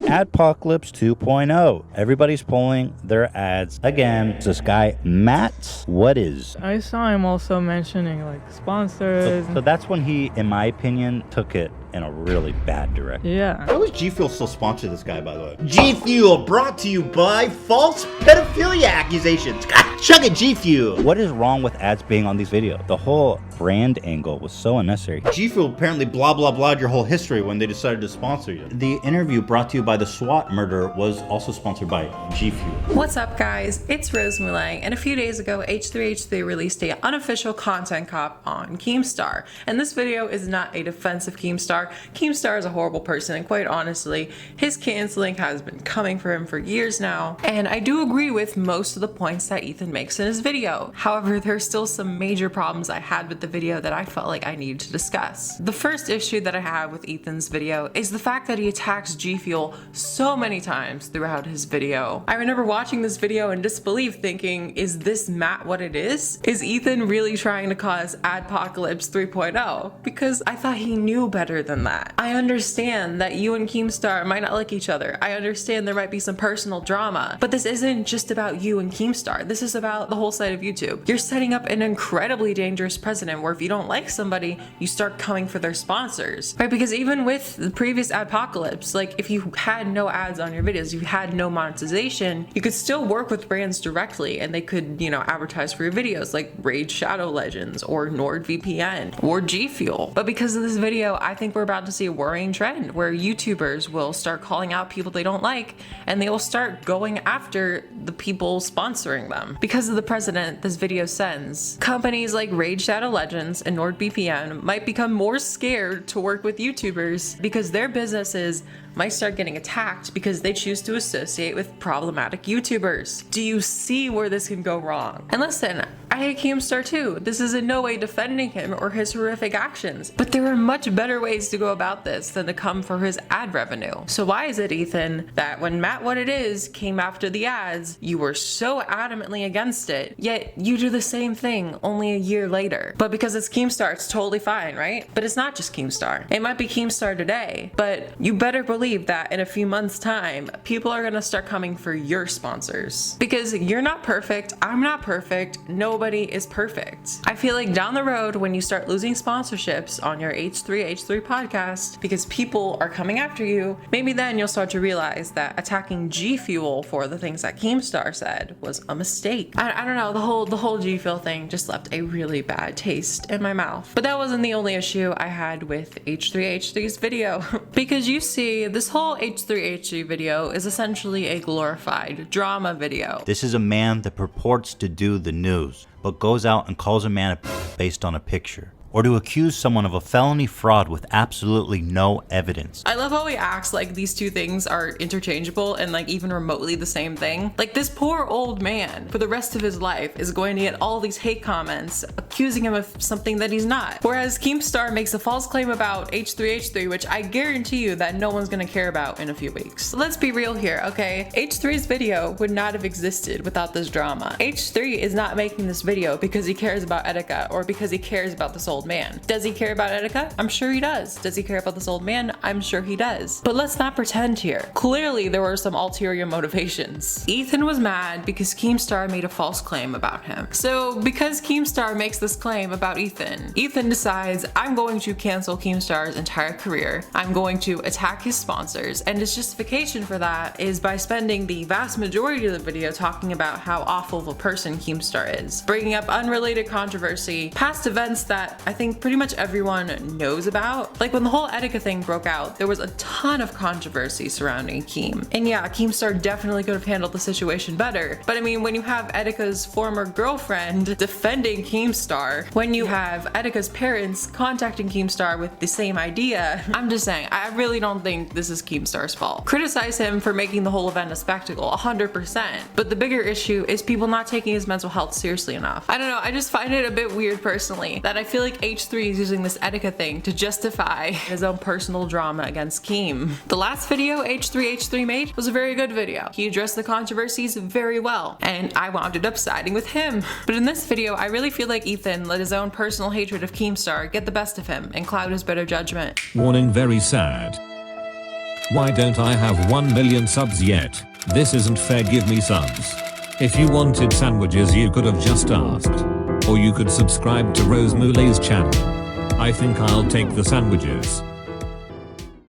Adpocalypse 2.0. Everybody's pulling their ads again. This guy, Matt, what is? I saw him also mentioning like sponsors. So that's when he, in my opinion, took it in a really bad direction. Yeah. Why was G Fuel still sponsor this guy, by the way? G Fuel brought to you by false pedophilia accusations. God, chug it, G Fuel. What is wrong with ads being on these videos? The whole brand angle was so unnecessary. G Fuel apparently blah blah blah'd your whole history when they decided to sponsor you. The interview brought to you by the SWAT murder was also sponsored by G Fuel. What's up, guys? It's Rose Moulet, and a few days ago, H3H3 released an unofficial content cop on Keemstar. And this video is not a defense of Keemstar. Keemstar is a horrible person, and quite honestly, his canceling has been coming for him for years now. And I do agree with most of the points that Ethan makes in his video. However, there's still some major problems I had with the video that I felt like I needed to discuss. The first issue that I have with Ethan's video is the fact that he attacks G Fuel so many times throughout his video. I remember watching this video in disbelief thinking, is this Matt what it is? Is Ethan really trying to cause Adpocalypse 3.0? Because I thought he knew better than that. I understand that you and Keemstar might not like each other. I understand there might be some personal drama, but this isn't just about you and Keemstar. This is about the whole side of YouTube. You're setting up an incredibly dangerous precedent where if you don't like somebody, you start coming for their sponsors, right? Because even with the previous Adpocalypse, like if you had no ads on your videos, you had no monetization, you could still work with brands directly and they could, you know, advertise for your videos like Raid Shadow Legends or NordVPN or G Fuel. But because of this video, I think we're about to see a worrying trend where YouTubers will start calling out people they don't like and they will start going after the people sponsoring them. Because of the precedent this video sends, companies like Raid Shadow Legends and NordVPN might become more scared to work with YouTubers because their businesses might start getting attacked because they choose to associate with problematic YouTubers. Do you see where this can go wrong? And listen, I hate Keemstar too. This is in no way defending him or his horrific actions, but there are much better ways to go about this than to come for his ad revenue. So why is it, Ethan, that when Matt What It Is came after the ads, you were so adamantly against it, yet you do the same thing only a year later? But because it's Keemstar, it's totally fine, right? But it's not just Keemstar. It might be Keemstar today, but you better believe that in a few months' time, people are gonna start coming for your sponsors. Because you're not perfect, I'm not perfect, nobody is perfect. I feel like down the road, when you start losing sponsorships on your H3H3 podcast because people are coming after you, maybe then you'll start to realize that attacking G Fuel for the things that Keemstar said was a mistake. I don't know, the whole G Fuel thing just left a really bad taste in my mouth. But that wasn't the only issue I had with H3H3's video. Because you see, this whole H3H3 video is essentially a glorified drama video. This is a man that purports to do the news, but goes out and calls a man based on a picture. Or to accuse someone of a felony fraud with absolutely no evidence. I love how he acts like these two things are interchangeable and like even remotely the same thing. Like this poor old man for the rest of his life is going to get all these hate comments accusing him of something that he's not. Whereas Keemstar makes a false claim about H3H3, which I guarantee you that no one's gonna care about in a few weeks. So let's be real here, okay? H3's video would not have existed without this drama. H3 is not making this video because he cares about Etika or because he cares about this old man. Does he care about Etika? I'm sure he does. Does he care about this old man? I'm sure he does. But let's not pretend here. Clearly there were some ulterior motivations. Ethan was mad because Keemstar made a false claim about him. So because Keemstar makes this claim about Ethan, Ethan decides, I'm going to cancel Keemstar's entire career. I'm going to attack his sponsors, and his justification for that is by spending the vast majority of the video talking about how awful of a person Keemstar is, bringing up unrelated controversy, past events that I think pretty much everyone knows about. Like when the whole Etika thing broke out, there was a ton of controversy surrounding Keem. And yeah, Keemstar definitely could have handled the situation better. But I mean, when you have Etika's former girlfriend defending Keemstar, when you have Etika's parents contacting Keemstar with the same idea, I'm just saying, I really don't think this is Keemstar's fault. Criticize him for making the whole event a spectacle, 100%. But the bigger issue is people not taking his mental health seriously enough. I don't know, I just find it a bit weird personally that I feel like H3 is using this Etika thing to justify his own personal drama against Keem. The last video H3H3 made was a very good video. He addressed the controversies very well, and I wound up siding with him. But in this video, I really feel like Ethan let his own personal hatred of Keemstar get the best of him and cloud his better judgment. Warning, very sad. Why don't I have 1 million subs yet? This isn't fair, give me subs. If you wanted sandwiches you could have just asked. Or you could subscribe to Rose Moulet's channel. I think I'll take the sandwiches.